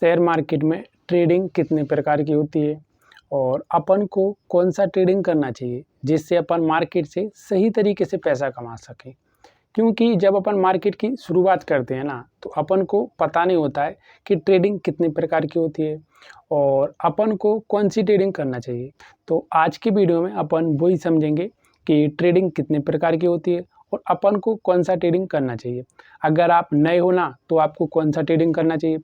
Share market में trading कितने प्रकार की होती है और अपन को कौन सा ट्रेडिंग करना चाहिए जिससे अपन मार्केट से सही तरीके से पैसा कमा सकें। क्योंकि जब अपन मार्केट की शुरुआत करते हैं ना, तो अपन को पता नहीं होता है कि ट्रेडिंग कितने प्रकार की होती है और अपन को कौन सी ट्रेडिंग करना चाहिए। तो आज की वीडियो में अपन वही समझेंगे कि ट्रेडिंग कितने प्रकार की होती है और अपन को कौन सा ट्रेडिंग करना चाहिए। अगर आप नए हो ना, तो आपको कौन सा ट्रेडिंग करना चाहिए,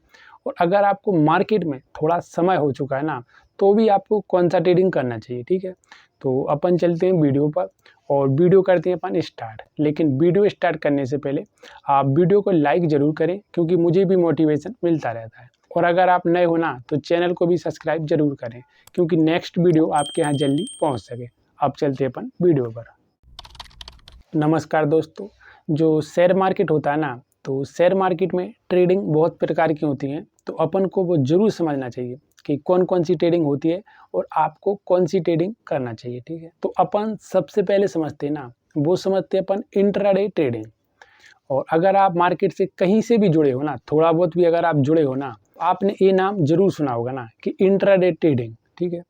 और अगर आपको मार्केट में थोड़ा समय हो चुका है ना, तो भी आपको कौन सा ट्रेडिंग करना चाहिए। ठीक है, तो अपन चलते हैं वीडियो पर और वीडियो करते हैं अपन स्टार्ट। लेकिन वीडियो स्टार्ट करने से पहले आप वीडियो को लाइक ज़रूर करें, क्योंकि मुझे भी मोटिवेशन मिलता रहता है। और अगर आप नए हो ना, तो चैनल को भी सब्सक्राइब जरूर करें, क्योंकि नेक्स्ट वीडियो आपके यहाँ जल्दी पहुँच सके। अब चलते हैं अपन वीडियो पर। नमस्कार दोस्तों, जो शेयर मार्केट होता है ना, तो शेयर मार्केट में ट्रेडिंग बहुत प्रकार की होती हैं। तो अपन को वो ज़रूर समझना चाहिए कि कौन कौन सी ट्रेडिंग होती है और आपको कौन सी ट्रेडिंग करना चाहिए। ठीक है, तो अपन सबसे पहले समझते हैं ना, वो समझते हैं अपन इंट्राडे ट्रेडिंग। और अगर आप मार्केट से कहीं से भी जुड़े हो ना, थोड़ा बहुत भी अगर आप जुड़े हो ना, आपने ये नाम जरूर सुना होगा ना कि इंट्राडे ट्रेडिंग। ठीक है,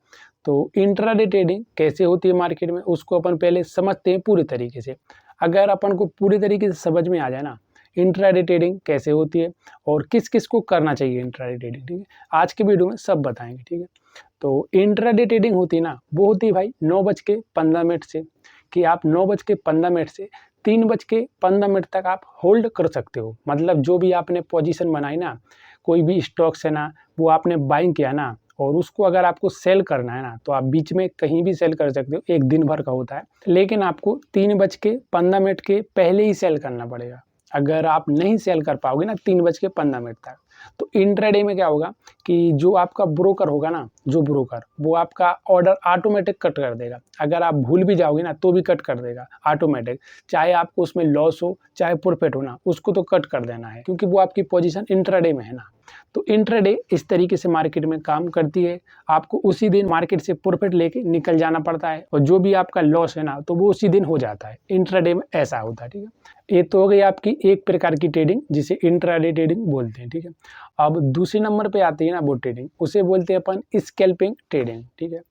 तो इंट्राडे ट्रेडिंग कैसे होती है मार्केट में, उसको अपन पहले समझते हैं पूरी तरीके से। अगर अपन को पूरी तरीके से समझ में आ जाए ना इंट्राडे ट्रेडिंग कैसे होती है और किस किस को करना चाहिए इंट्राडे ट्रेडिंग, ठीक है, आज की वीडियो में सब बताएंगे। ठीक है, तो इंट्राडे ट्रेडिंग होती है ना, वो होती है भाई 9:15 से, कि आप 9:15 से 3:15 तक आप होल्ड कर सकते हो। मतलब जो भी आपने पोजीशन बनाई ना, कोई भी स्टॉक्स है ना, वो आपने बाइंग किया ना, और उसको अगर आपको सेल करना है ना, तो आप बीच में कहीं भी सेल कर सकते हो। एक दिन भर का होता है, लेकिन आपको 3:15 के पहले ही सेल करना पड़ेगा। अगर आप नहीं सेल कर पाओगे ना 3:15 तक, तो इंट्राडे में क्या होगा कि जो आपका ब्रोकर होगा ना, जो ब्रोकर, वो आपका ऑर्डर ऑटोमेटिक कट कर देगा। अगर आप भूल भी जाओगे ना, तो भी कट कर देगा ऑटोमेटिक। चाहे आपको उसमें लॉस हो चाहे प्रॉफिट हो ना, उसको तो कट कर देना है, क्योंकि वो आपकी पोजीशन इंट्राडे में है ना। तो इंट्राडे इस तरीके से मार्केट में काम करती है। आपको उसी दिन मार्केट से प्रॉफिट लेके निकल जाना पड़ता है, और जो भी आपका लॉस है ना, तो वो उसी दिन हो जाता है। इंट्राडे में ऐसा होता है। ठीक है, ये तो हो गई आपकी एक प्रकार की ट्रेडिंग, जिसे इंट्राडे ट्रेडिंग बोलते हैं। ठीक है, अब दूसरे नंबर पे आती है ना वो ट्रेडिंग, उसे बोलते हैं अपन स्कैल्पिंग ट्रेडिंग। ठीक है,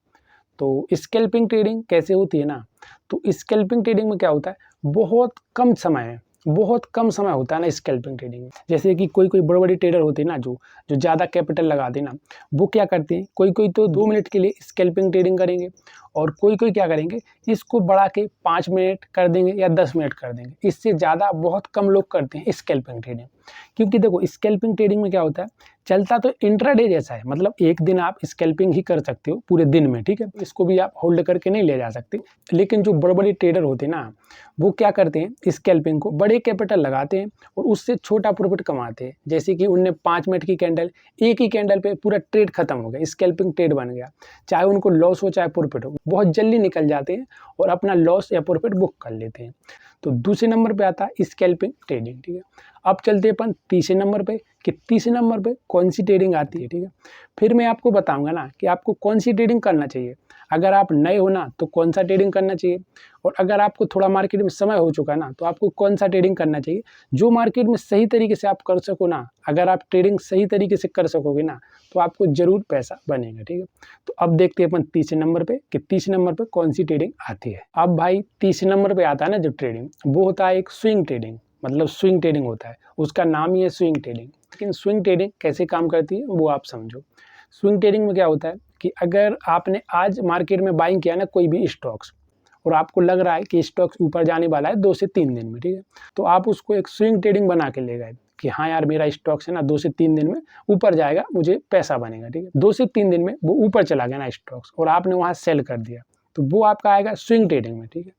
तो स्कैल्पिंग ट्रेडिंग कैसे होती है ना, तो स्कैल्पिंग ट्रेडिंग में क्या होता है, बहुत कम समय है, बहुत कम समय होता है ना स्कैल्पिंग ट्रेडिंग में। जैसे कि कोई कोई बड़े बड़े ट्रेडर होते हैं ना, जो जो ज़्यादा कैपिटल लगाते हैं ना, वो क्या करते हैं, कोई कोई तो 2 मिनट के लिए स्कैल्पिंग ट्रेडिंग करेंगे, और कोई कोई क्या करेंगे, इसको बढ़ा के 5 मिनट कर देंगे या 10 मिनट कर देंगे। इससे ज़्यादा बहुत कम लोग करते हैं स्कैल्पिंग ट्रेडिंग। क्योंकि देखो, स्कैल्पिंग ट्रेडिंग में क्या होता है, चलता तो इंट्राडे जैसा है, मतलब एक दिन आप स्कैल्पिंग ही कर सकते हो पूरे दिन में। ठीक है, इसको भी आप होल्ड करके नहीं ले जा सकते। लेकिन जो बड़े बड़े ट्रेडर होते हैं ना, वो क्या करते हैं, स्कैल्पिंग को बड़े कैपिटल लगाते हैं और उससे छोटा प्रॉफिट कमाते हैं। जैसे कि उनने 5 मिनट की कैंडल, एक ही कैंडल पे पूरा ट्रेड खत्म हो गया, स्कैल्पिंग ट्रेड बन गया। चाहे उनको लॉस हो चाहे प्रॉफिट हो, बहुत जल्दी निकल जाते हैं और अपना लॉस या प्रॉफिट बुक कर लेते हैं। तो दूसरे नंबर पे आता है स्कैल्पिंग ट्रेडिंग। ठीक है, अब चलते हैं अपन तीसरे नंबर पे कि तीसरे नंबर पे कौन सी ट्रेडिंग आती है। ठीक है, फिर मैं आपको बताऊंगा ना कि आपको कौन सी ट्रेडिंग करना चाहिए। अगर आप नए हो ना, तो कौन सा ट्रेडिंग करना चाहिए, और अगर आपको थोड़ा मार्केट में समय हो चुका है ना, तो आपको कौन सा ट्रेडिंग करना चाहिए, जो मार्केट में सही तरीके से आप कर सको ना। अगर आप ट्रेडिंग सही तरीके से कर सकोगे ना, तो आपको ज़रूर पैसा बनेगा। ठीक है, तो अब देखते हैं अपन तीसरे नंबर पे कि तीसरे नंबर पे कौन सी ट्रेडिंग आती है। अब भाई तीसरे नंबर पे आता है ना जो ट्रेडिंग, वो होता है एक स्विंग ट्रेडिंग। मतलब स्विंग ट्रेडिंग होता है, उसका नाम ही है स्विंग ट्रेडिंग। लेकिन स्विंग ट्रेडिंग कैसे काम करती है वो आप समझो। स्विंग ट्रेडिंग में क्या होता है कि अगर आपने आज मार्केट में बाइंग किया ना कोई भी स्टॉक्स, और आपको लग रहा है कि स्टॉक्स ऊपर जाने वाला है 2 से 3 दिन में, ठीक है, तो आप उसको एक स्विंग ट्रेडिंग बना के ले गए कि हाँ यार, मेरा स्टॉक्स है ना 2 से 3 दिन में ऊपर जाएगा, मुझे पैसा बनेगा। ठीक है, 2 से 3 दिन में वो ऊपर चला गया ना स्टॉक्स, और आपने वहाँ सेल कर दिया, तो वो आपका आएगा स्विंग ट्रेडिंग में। ठीक है,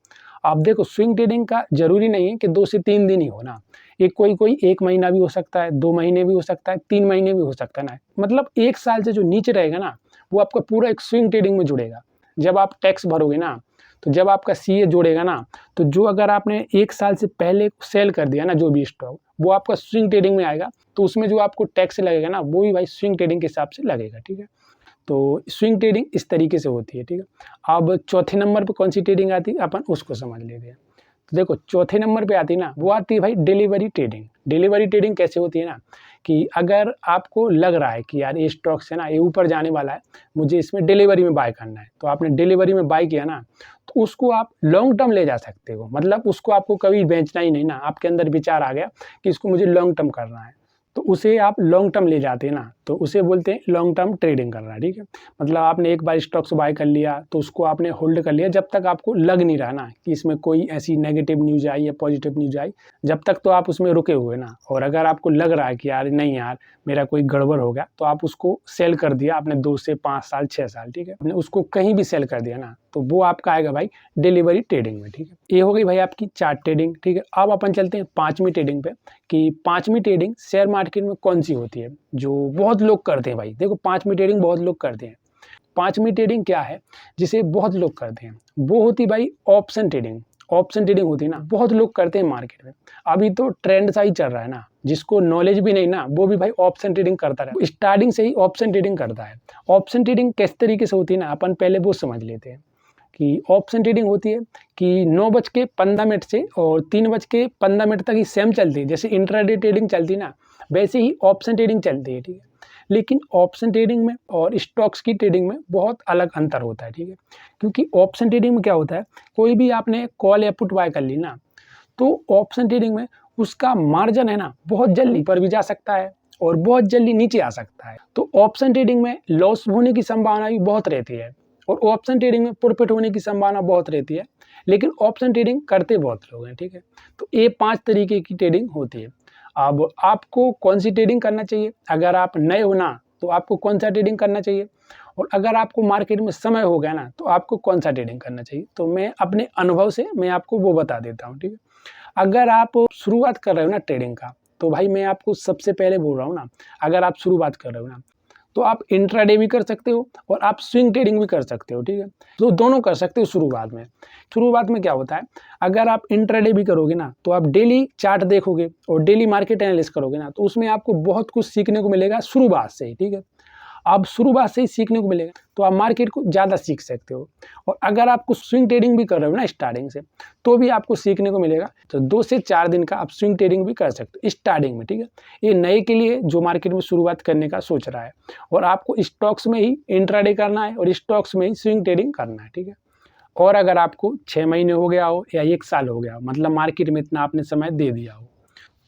आप देखो, स्विंग ट्रेडिंग का जरूरी नहीं है कि 2 से 3 दिन ही हो ना, एक कोई कोई 1 महीना भी हो सकता है, 2 महीने भी हो सकता है, 3 महीने भी हो सकता है ना। मतलब 1 साल से जो नीचे रहेगा ना, वो आपका पूरा एक स्विंग ट्रेडिंग में जुड़ेगा। जब आप टैक्स भरोगे ना, तो जब आपका सीए जोड़ेगा ना, तो जो अगर आपने 1 साल से पहले सेल कर दिया ना जो भी स्टॉक, वो आपका स्विंग ट्रेडिंग में आएगा। तो उसमें जो आपको टैक्स लगेगा ना, वो भी भाई स्विंग ट्रेडिंग के हिसाब से लगेगा। ठीक है, तो स्विंग ट्रेडिंग इस तरीके से होती है। ठीक है, अब चौथे नंबर पे कौन सी ट्रेडिंग आती है, अपन उसको समझ लेते हैं। तो देखो, चौथे नंबर पे आती है ना, वो आती है भाई डिलीवरी ट्रेडिंग। डिलीवरी ट्रेडिंग कैसे होती है ना, कि अगर आपको लग रहा है कि यार ये स्टॉक है ना ये ऊपर जाने वाला है, मुझे इसमें डिलीवरी में बाय करना है, तो आपने डिलीवरी में बाय किया ना, तो उसको आप लॉन्ग टर्म ले जा सकते हो। मतलब उसको आपको कभी बेचना ही नहीं ना, आपके अंदर विचार आ गया कि इसको मुझे लॉन्ग टर्म करना है, तो उसे आप लॉन्ग टर्म ले जाते हैं ना, तो उसे बोलते हैं लॉन्ग टर्म ट्रेडिंग करना। ठीक है, मतलब आपने एक बार स्टॉक्स बाय कर लिया तो उसको आपने होल्ड कर लिया जब तक आपको लग नहीं रहा ना कि इसमें कोई ऐसी नेगेटिव न्यूज़ आई या पॉजिटिव न्यूज़ आई, जब तक तो आप उसमें रुके हुए ना। और अगर आपको लग रहा है कि यार नहीं यार मेरा कोई गड़बड़ हो गया, तो आप उसको सेल कर दिया आपने 2 से 5 साल 6 साल, ठीक है, आपने उसको कहीं भी सेल कर दिया ना, तो वो आपका आएगा भाई डिलीवरी ट्रेडिंग में। ठीक है, ये हो गई भाई आपकी चार्ट ट्रेडिंग। ठीक है, अब अपन चलते हैं पांचवी ट्रेडिंग पे कि पांचवी ट्रेडिंग शेयर मार्केट में कौन सी होती है जो बहुत लोग करते हैं। भाई देखो, पांचवी ट्रेडिंग बहुत लोग करते हैं। पांचवी ट्रेडिंग क्या है जिसे बहुत लोग करते हैं, वो होती भाई ऑप्शन ट्रेडिंग। ऑप्शन ट्रेडिंग होती है ना, बहुत लोग करते हैं मार्केट में। अभी तो ट्रेंड सा ही चल रहा है ना, जिसको नॉलेज भी नहीं ना वो भी भाई ऑप्शन ट्रेडिंग करता है, स्टार्टिंग से ही ऑप्शन ट्रेडिंग करता है। ऑप्शन ट्रेडिंग किस तरीके से होती है ना, अपन पहले वो समझ लेते हैं कि ऑप्शन ट्रेडिंग होती है कि 9:15 से और 3:15 तक ही सेम चलती है। जैसे इंट्राडे ट्रेडिंग चलती है ना, वैसे ही ऑप्शन ट्रेडिंग चलती है। ठीक है, लेकिन ऑप्शन ट्रेडिंग में और स्टॉक्स की ट्रेडिंग में बहुत अलग अंतर होता है। ठीक है, क्योंकि ऑप्शन ट्रेडिंग में क्या होता है, कोई भी आपने कॉल या पुट बाय कर ली ना, तो ऑप्शन ट्रेडिंग में उसका मार्जिन है ना बहुत जल्दी ऊपर भी जा सकता है और बहुत जल्दी नीचे आ सकता है। तो ऑप्शन ट्रेडिंग में लॉस होने की संभावना भी बहुत रहती है और ऑप्शन ट्रेडिंग में प्रॉफिट होने की संभावना बहुत रहती है, लेकिन ऑप्शन ट्रेडिंग करते बहुत लोग हैं। ठीक है, तो ये 5 तरीके की ट्रेडिंग होती है। अब आपको कौन सी ट्रेडिंग करना चाहिए, अगर आप नए हो ना तो आपको कौन सा ट्रेडिंग करना चाहिए, और अगर आपको मार्केट में समय हो गया ना तो आपको कौन सा ट्रेडिंग करना चाहिए, तो मैं अपने अनुभव से मैं आपको वो बता देता हूँ। ठीक है, अगर आप शुरुआत कर रहे हो ना ट्रेडिंग का, तो भाई मैं आपको सबसे पहले बोल रहा हूँ ना, अगर आप शुरुआत कर रहे हो ना तो आप इंट्राडे भी कर सकते हो और आप स्विंग ट्रेडिंग भी कर सकते हो। ठीक है, तो दोनों कर सकते हो शुरुआत में। शुरुआत में क्या होता है, अगर आप इंट्राडे भी करोगे ना तो आप डेली चार्ट देखोगे और डेली मार्केट एनालिसिस करोगे ना, तो उसमें आपको बहुत कुछ सीखने को मिलेगा शुरुआत से ही। ठीक है, आप शुरुआत से ही सीखने को मिलेगा तो आप मार्केट को ज़्यादा सीख सकते हो। और अगर आप कुछ स्विंग ट्रेडिंग भी कर रहे हो ना स्टार्टिंग से, तो भी आपको सीखने को मिलेगा। तो 2 से 4 दिन का आप स्विंग ट्रेडिंग भी कर सकते हो स्टार्टिंग में। ठीक है, ये नए के लिए जो मार्केट में शुरुआत करने का सोच रहा है, और आपको स्टॉक्स में ही इंट्राडे करना है और स्टॉक्स में ही स्विंग ट्रेडिंग करना है। ठीक है, और अगर आपको 6 महीने हो गया हो या 1 साल हो गया हो, मतलब मार्केट में इतना आपने समय दे दिया हो,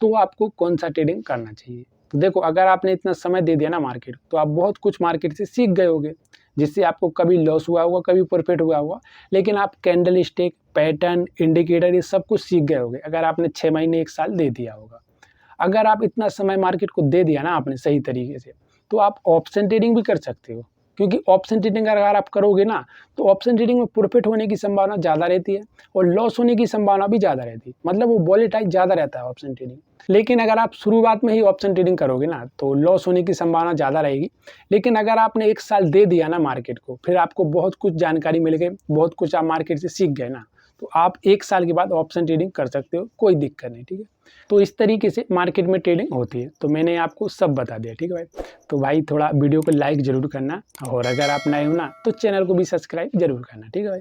तो आपको कौन सा ट्रेडिंग करना चाहिए। तो देखो, अगर आपने इतना समय दे दिया ना मार्केट, तो आप बहुत कुछ मार्केट से सीख गए होगे, जिससे आपको कभी लॉस हुआ होगा कभी प्रॉफिट हुआ होगा, लेकिन आप कैंडल स्टिक, पैटर्न, इंडिकेटर ये सब कुछ सीख गए होगे अगर आपने 6 महीने 1 साल दे दिया होगा। अगर आप इतना समय मार्केट को दे दिया ना आपने सही तरीके से, तो आप ऑप्शन ट्रेडिंग भी कर सकते हो। क्योंकि ऑप्शन ट्रेडिंग अगर आप करोगे ना, तो ऑप्शन ट्रेडिंग में प्रॉफिट होने की संभावना ज़्यादा रहती है और लॉस होने की संभावना भी ज़्यादा रहती है, मतलब वो वॉलेटाइल ज़्यादा रहता है ऑप्शन ट्रेडिंग। लेकिन अगर आप शुरुआत में ही ऑप्शन ट्रेडिंग करोगे ना, तो लॉस होने की संभावना ज़्यादा रहेगी। लेकिन अगर आपने 1 साल दे दिया ना मार्केट को, फिर आपको बहुत कुछ जानकारी मिल गई, बहुत कुछ आप मार्केट से सीख गए ना, तो आप 1 साल के बाद ऑप्शन ट्रेडिंग कर सकते हो, कोई दिक्कत नहीं। ठीक है, तो इस तरीके से मार्केट में ट्रेडिंग होती है। तो मैंने आपको सब बता दिया। ठीक है भाई, तो भाई थोड़ा वीडियो को लाइक ज़रूर करना, और अगर आप नए हो ना तो चैनल को भी सब्सक्राइब जरूर करना। ठीक है भाई,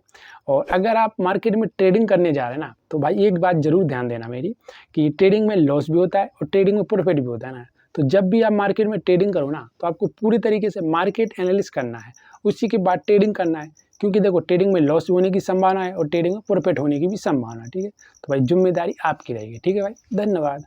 और अगर आप मार्केट में ट्रेडिंग करने जा रहे हैं ना, तो भाई एक बात जरूर ध्यान देना मेरी, कि ट्रेडिंग में लॉस भी होता है और ट्रेडिंग में प्रॉफिट भी होता है ना। तो जब भी आप मार्केट में ट्रेडिंग करो ना, तो आपको पूरी तरीके से मार्केट एनालिसिस करना है, उसी के बाद ट्रेडिंग करना है। क्योंकि देखो, ट्रेडिंग में लॉस होने की संभावना है और ट्रेडिंग में प्रॉफिट होने की भी संभावना है। ठीक है, तो भाई जिम्मेदारी आपकी रहेगी। ठीक है भाई, धन्यवाद।